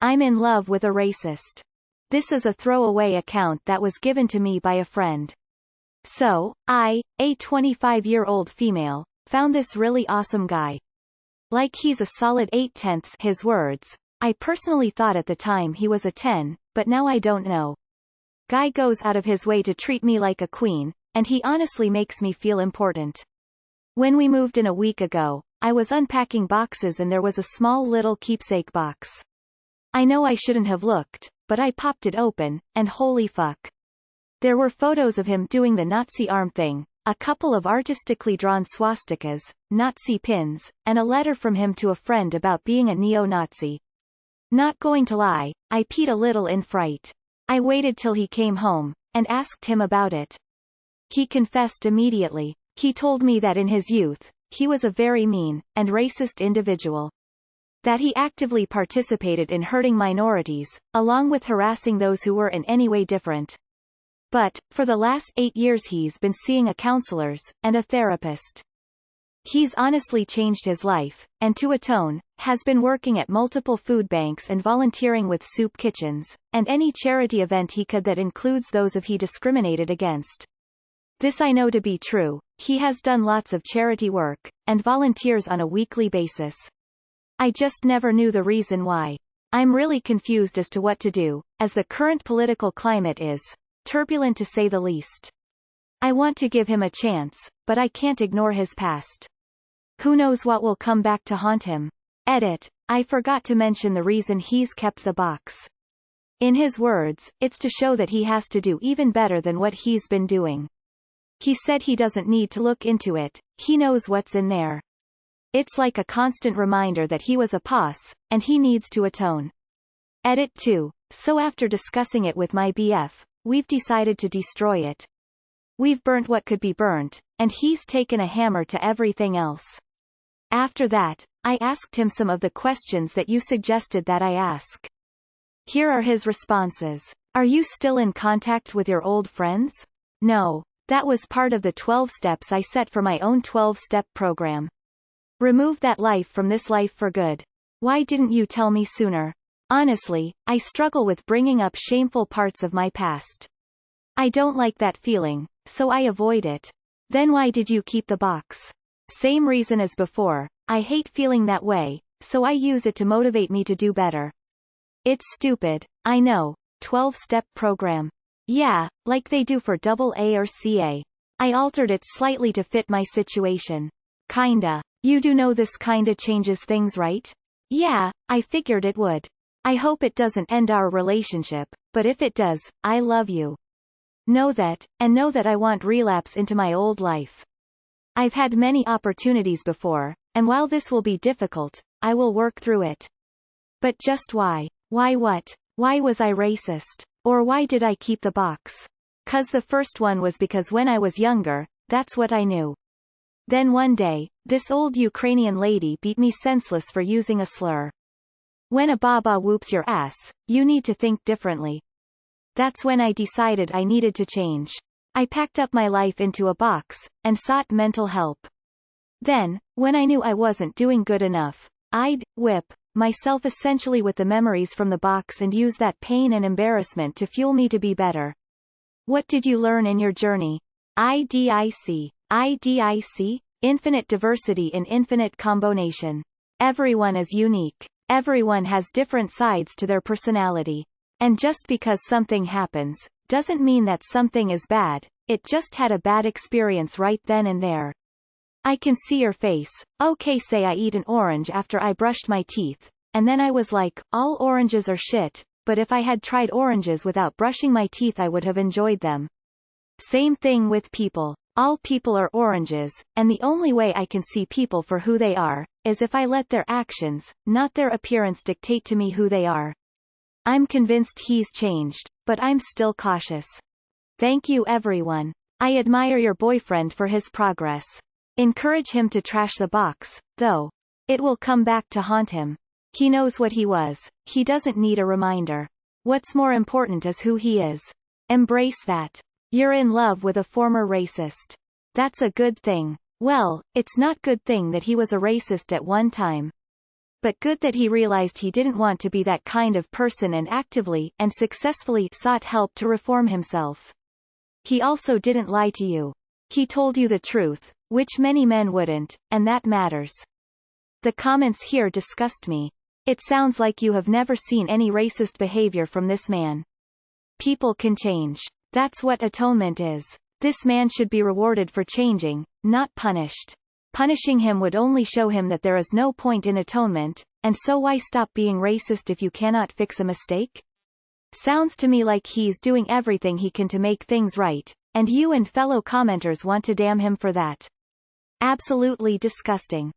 I'm in love with a racist. This is a throwaway account that was given to me by a friend. So, I, a 25-year-old female, found this really awesome guy. Like he's a solid 8/10 his words. I personally thought at the time he was a 10, but now I don't know. Guy goes out of his way to treat me like a queen, and he honestly makes me feel important. When we moved in a week ago, I was unpacking boxes and there was a small little keepsake box. I know I shouldn't have looked, but I popped it open, and holy fuck. There were photos of him doing the Nazi arm thing, a couple of artistically drawn swastikas, Nazi pins, and a letter from him to a friend about being a neo-Nazi. Not going to lie, I peed a little in fright. I waited till he came home, and asked him about it. He confessed immediately. He told me that in his youth, he was a very mean, and racist individual. That he actively participated in hurting minorities, along with harassing those who were in any way different. But, for the last 8 years he's been seeing a counselors, and a therapist. He's honestly changed his life, and to atone, has been working at multiple food banks and volunteering with soup kitchens, and any charity event he could that includes those of he discriminated against. This I know to be true. He has done lots of charity work, and volunteers on a weekly basis. I just never knew the reason why. I'm really confused as to what to do, as the current political climate is turbulent to say the least. I want to give him a chance, but I can't ignore his past. Who knows what will come back to haunt him. Edit. I forgot to mention the reason he's kept the box. In his words, it's to show that he has to do even better than what he's been doing. He said he doesn't need to look into it, he knows what's in there. It's like a constant reminder that he was a puss, and he needs to atone. Edit 2. So after discussing it with my BF, we've decided to destroy it. We've burnt what could be burnt, and he's taken a hammer to everything else. After that, I asked him some of the questions that you suggested that I ask. Here are his responses. Are you still in contact with your old friends? No. That was part of the 12 steps I set for my own 12-step program. Remove that life from this life for good. Why didn't you tell me sooner? Honestly, I struggle with bringing up shameful parts of my past. I don't like that feeling, so I avoid it. Then why did you keep the box? Same reason as before, I hate feeling that way, so I use it to motivate me to do better. It's stupid, I know. 12-step program. Yeah, like they do for AA or CA. I altered it slightly to fit my situation. Kinda. You do know this kinda changes things, right? Yeah, I figured it would. I hope it doesn't end our relationship, but if it does, I love you. Know that, and know that I want relapse into my old life. I've had many opportunities before, and while this will be difficult, I will work through it. But just why? Why what? Why was I racist? Or why did I keep the box? 'Cause the first one was because when I was younger, that's what I knew. Then one day, this old Ukrainian lady beat me senseless for using a slur. When a baba whoops your ass, you need to think differently. That's when I decided I needed to change. I packed up my life into a box, and sought mental help. Then, when I knew I wasn't doing good enough, I'd whip myself essentially with the memories from the box and use that pain and embarrassment to fuel me to be better. What did you learn in your journey? IDIC. IDIC? Infinite diversity in infinite combination. Everyone is unique. Everyone has different sides to their personality. And just because something happens, doesn't mean that something is bad, it just had a bad experience right then and there. I can see your face. Okay, say I eat an orange after I brushed my teeth, and then I was like, all oranges are shit, but if I had tried oranges without brushing my teeth I would have enjoyed them. Same thing with people. All people are oranges, and the only way I can see people for who they are, is if I let their actions, not their appearance, dictate to me who they are. I'm convinced he's changed, but I'm still cautious. Thank you everyone. I admire your boyfriend for his progress. Encourage him to trash the box, though. It will come back to haunt him. He knows what he was, he doesn't need a reminder. What's more important is who he is. Embrace that. You're in love with a former racist. That's a good thing. Well, it's not good thing that he was a racist at one time. But good that he realized he didn't want to be that kind of person and actively and successfully sought help to reform himself. He also didn't lie to you. He told you the truth, which many men wouldn't, and that matters. The comments here disgust me. It sounds like you have never seen any racist behavior from this man. People can change. That's what atonement is. This man should be rewarded for changing, not punished. Punishing him would only show him that there is no point in atonement, and so why stop being racist if you cannot fix a mistake? Sounds to me like he's doing everything he can to make things right, and you and fellow commenters want to damn him for that. Absolutely disgusting.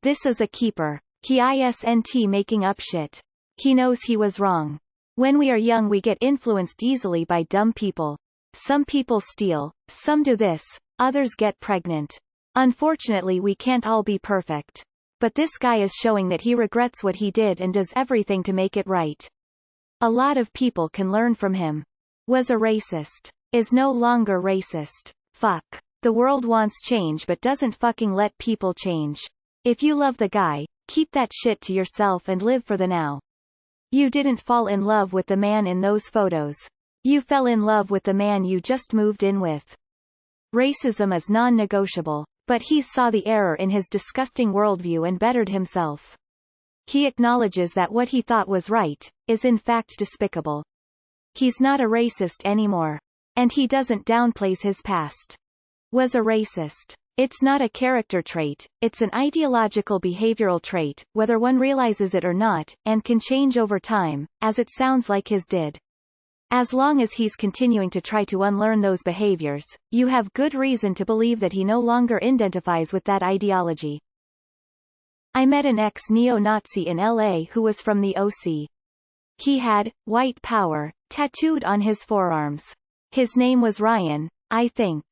This is a keeper. He isn't making up shit. He knows he was wrong. When we are young we get influenced easily by dumb people. Some people steal, some do this, others get pregnant. Unfortunately we can't all be perfect. But this guy is showing that he regrets what he did and does everything to make it right. A lot of people can learn from him. Was a racist. Is no longer racist. Fuck. The world wants change but doesn't fucking let people change. If you love the guy, keep that shit to yourself and live for the now. You didn't fall in love with the man in those photos. You fell in love with the man you just moved in with. Racism is non-negotiable. But he saw the error in his disgusting worldview and bettered himself. He acknowledges that what he thought was right, is in fact despicable. He's not a racist anymore. And he doesn't downplay his past. Was a racist. It's not a character trait, it's an ideological behavioral trait, whether one realizes it or not, and can change over time, as it sounds like his did. As long as he's continuing to try to unlearn those behaviors, you have good reason to believe that he no longer identifies with that ideology. I met an ex-neo-Nazi in LA who was from the OC. He had white power tattooed on his forearms. His name was Ryan, I think.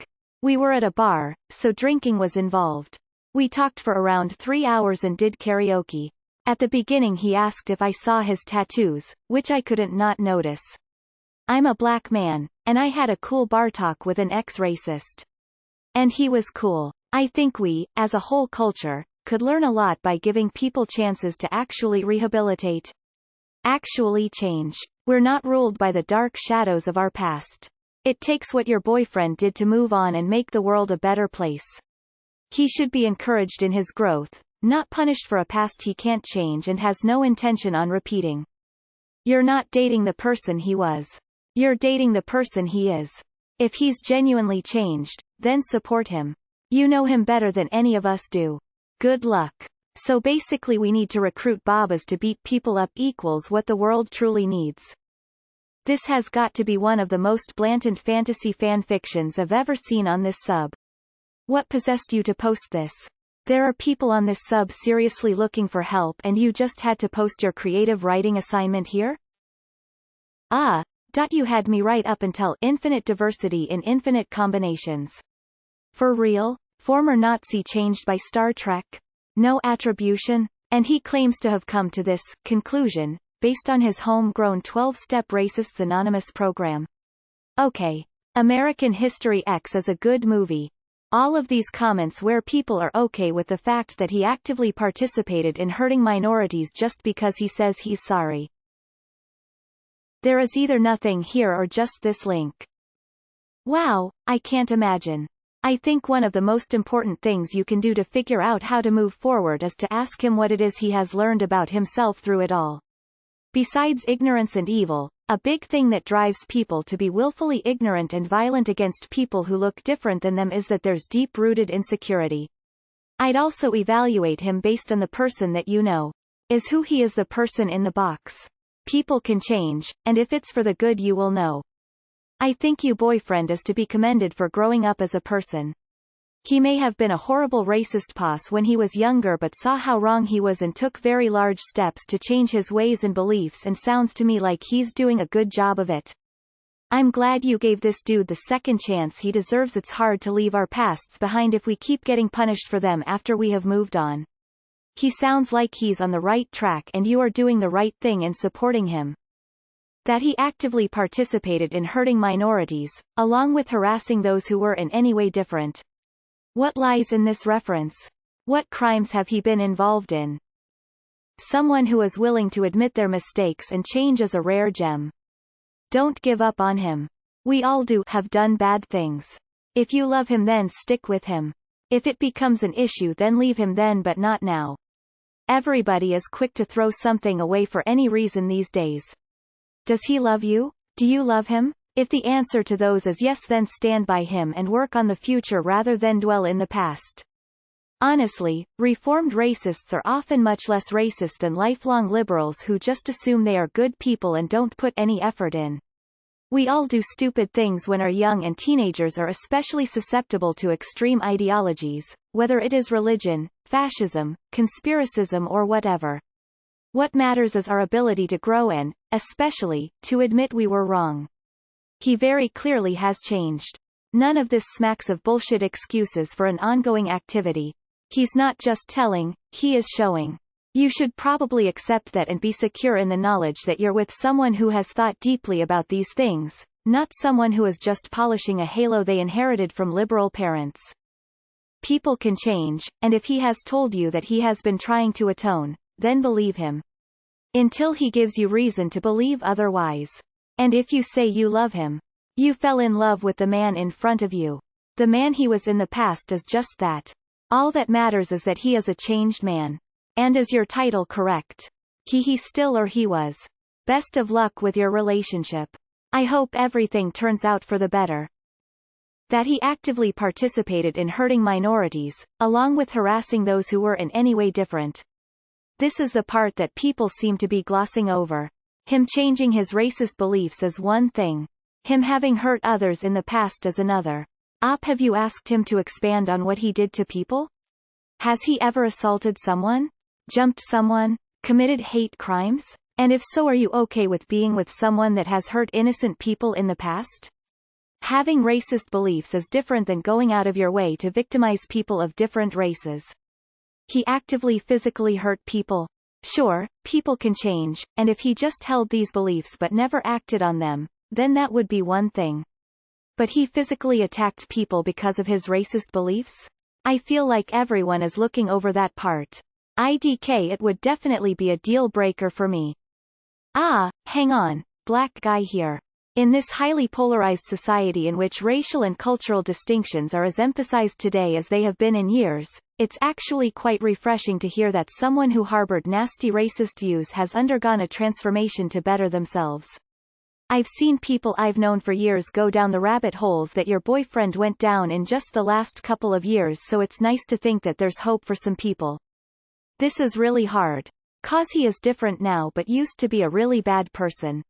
We were at a bar, so drinking was involved. We talked for around 3 hours and did karaoke. At the beginning he asked if I saw his tattoos, which I couldn't not notice. I'm a black man, and I had a cool bar talk with an ex-racist. And he was cool. I think we, as a whole culture, could learn a lot by giving people chances to actually rehabilitate. Actually change. We're not ruled by the dark shadows of our past. It takes what your boyfriend did to move on and make the world a better place. He should be encouraged in his growth, not punished for a past he can't change and has no intention on repeating. You're not dating the person he was. You're dating the person he is. If he's genuinely changed, then support him. You know him better than any of us do. Good luck. So basically we need to recruit Babas to beat people up equals what the world truly needs. This has got to be one of the most blatant fantasy fan fictions I've ever seen on this sub. What possessed you to post this? There are people on this sub seriously looking for help and you just had to post your creative writing assignment here? You had me right up until infinite diversity in infinite combinations. For real? Former Nazi changed by Star Trek? No attribution? And he claims to have come to this conclusion based on his homegrown 12-step Racists Anonymous program. Okay. American History X is a good movie. All of these comments where people are okay with the fact that he actively participated in hurting minorities just because he says he's sorry. There is either nothing here or just this link. Wow, I can't imagine. I think one of the most important things you can do to figure out how to move forward is to ask him what it is he has learned about himself through it all. Besides ignorance and evil, a big thing that drives people to be willfully ignorant and violent against people who look different than them is that there's deep-rooted insecurity. I'd also evaluate him based on the person that you know. Is who he is the person in the box? People can change, and if it's for the good you will know. I think your boyfriend is to be commended for growing up as a person. He may have been a horrible racist boss when he was younger but saw how wrong he was and took very large steps to change his ways and beliefs and sounds to me like he's doing a good job of it. I'm glad you gave this dude the second chance he deserves. It's hard to leave our pasts behind if we keep getting punished for them after we have moved on. He sounds like he's on the right track and you are doing the right thing in supporting him. That he actively participated in hurting minorities, along with harassing those who were in any way different. What lies in this reference? What crimes have he been involved in? Someone who is willing to admit their mistakes and change is a rare gem. Don't give up on him. We all have done bad things. If you love him, then stick with him. If it becomes an issue, then leave him then, but not now. Everybody is quick to throw something away for any reason these days. Does he love you? Do you love him? If the answer to those is yes, then stand by him and work on the future rather than dwell in the past. Honestly, reformed racists are often much less racist than lifelong liberals who just assume they are good people and don't put any effort in. We all do stupid things when are young, and teenagers are especially susceptible to extreme ideologies, whether it is religion, fascism, conspiracism or whatever. What matters is our ability to grow and, especially, to admit we were wrong. He very clearly has changed. None of this smacks of bullshit excuses for an ongoing activity. He's not just telling, he is showing. You should probably accept that and be secure in the knowledge that you're with someone who has thought deeply about these things, not someone who is just polishing a halo they inherited from liberal parents. People can change, and if he has told you that he has been trying to atone, then believe him. Until he gives you reason to believe otherwise. And if you say you love him, you fell in love with the man in front of you. The man he was in the past is just that. All that matters is that he is a changed man. And is your title correct? He still or he was. Best of luck with your relationship. I hope everything turns out for the better. That he actively participated in hurting minorities, along with harassing those who were in any way different. This is the part that people seem to be glossing over. Him changing his racist beliefs is one thing. Him having hurt others in the past is another. Have you asked him to expand on what he did to people? Has he ever assaulted someone? Jumped someone? Committed hate crimes? And if so, are you okay with being with someone that has hurt innocent people in the past? Having racist beliefs is different than going out of your way to victimize people of different races. He actively physically hurt people. Sure, people can change, and if he just held these beliefs but never acted on them, then that would be one thing. But he physically attacked people because of his racist beliefs? I feel like everyone is looking over that part. IDK, it would definitely be a deal breaker for me. Hang on, black guy here. In this highly polarized society in which racial and cultural distinctions are as emphasized today as they have been in years, it's actually quite refreshing to hear that someone who harbored nasty racist views has undergone a transformation to better themselves. I've seen people I've known for years go down the rabbit holes that your boyfriend went down in just the last couple of years, so it's nice to think that there's hope for some people. This is really hard. 'Cause he is different now but used to be a really bad person.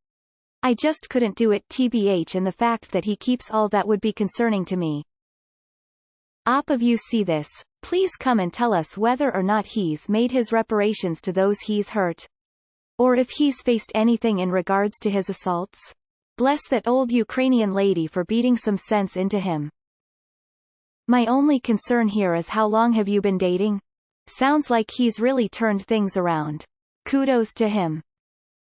I just couldn't do it tbh, and the fact that he keeps all that would be concerning to me. If you see this, please come and tell us whether or not he's made his reparations to those he's hurt. Or if he's faced anything in regards to his assaults. Bless that old Ukrainian lady for beating some sense into him. My only concern here is how long have you been dating? Sounds like he's really turned things around. Kudos to him.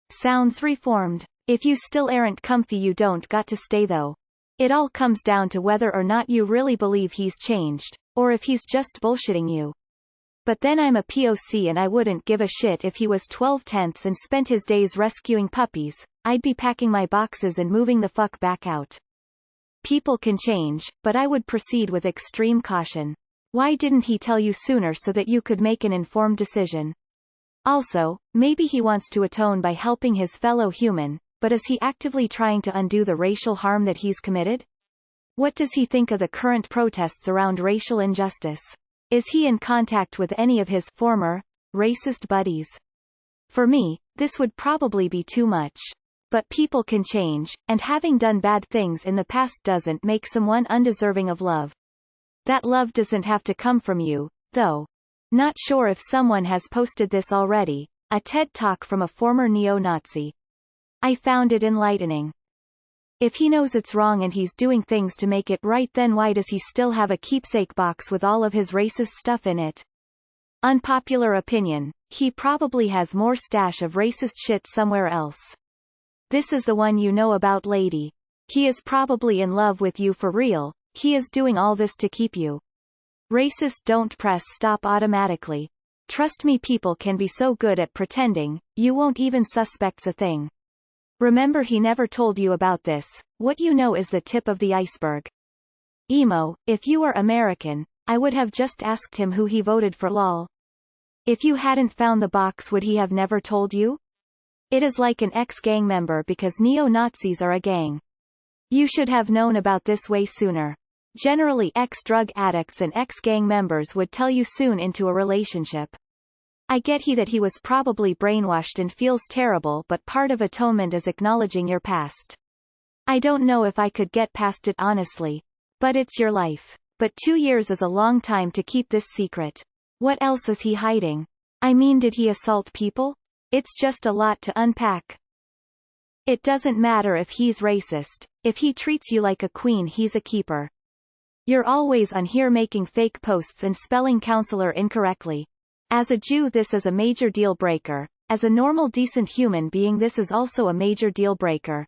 Sounds reformed. If you still aren't comfy, you don't got to stay though. It all comes down to whether or not you really believe he's changed, or if he's just bullshitting you. But then I'm a POC and I wouldn't give a shit if he was 12/10 and spent his days rescuing puppies. I'd be packing my boxes and moving the fuck back out. People can change, but I would proceed with extreme caution. Why didn't he tell you sooner so that you could make an informed decision? Also, maybe he wants to atone by helping his fellow human, but is he actively trying to undo the racial harm that he's committed? What does he think of the current protests around racial injustice? Is he in contact with any of his former racist buddies? For me, this would probably be too much. But people can change, and having done bad things in the past doesn't make someone undeserving of love. That love doesn't have to come from you, though. Not sure if someone has posted this already, a TED Talk from a former neo-Nazi. I found it enlightening. If he knows it's wrong and he's doing things to make it right, then why does he still have a keepsake box with all of his racist stuff in it? Unpopular opinion, he probably has more stash of racist shit somewhere else. This is the one you know about, lady. He is probably in love with you for real. He is doing all this to keep you. Racist don't press stop automatically. Trust me, people can be so good at pretending, you won't even suspect a thing. Remember, he never told you about this. What you know is the tip of the iceberg. Emo, if you were American, I would have just asked him who he voted for lol. If you hadn't found the box, would he have never told you? It is like an ex-gang member because neo-Nazis are a gang. You should have known about this way sooner. Generally ex-drug addicts and ex-gang members would tell you soon into a relationship. I get that he was probably brainwashed and feels terrible, but part of atonement is acknowledging your past. I don't know if I could get past it honestly. But it's your life. But 2 years is a long time to keep this secret. What else is he hiding? I mean, did he assault people? It's just a lot to unpack. It doesn't matter if he's racist. If he treats you like a queen, he's a keeper. You're always on here making fake posts and spelling counselor incorrectly. As a Jew, this is a major deal breaker. As a normal decent human being, this is also a major deal breaker.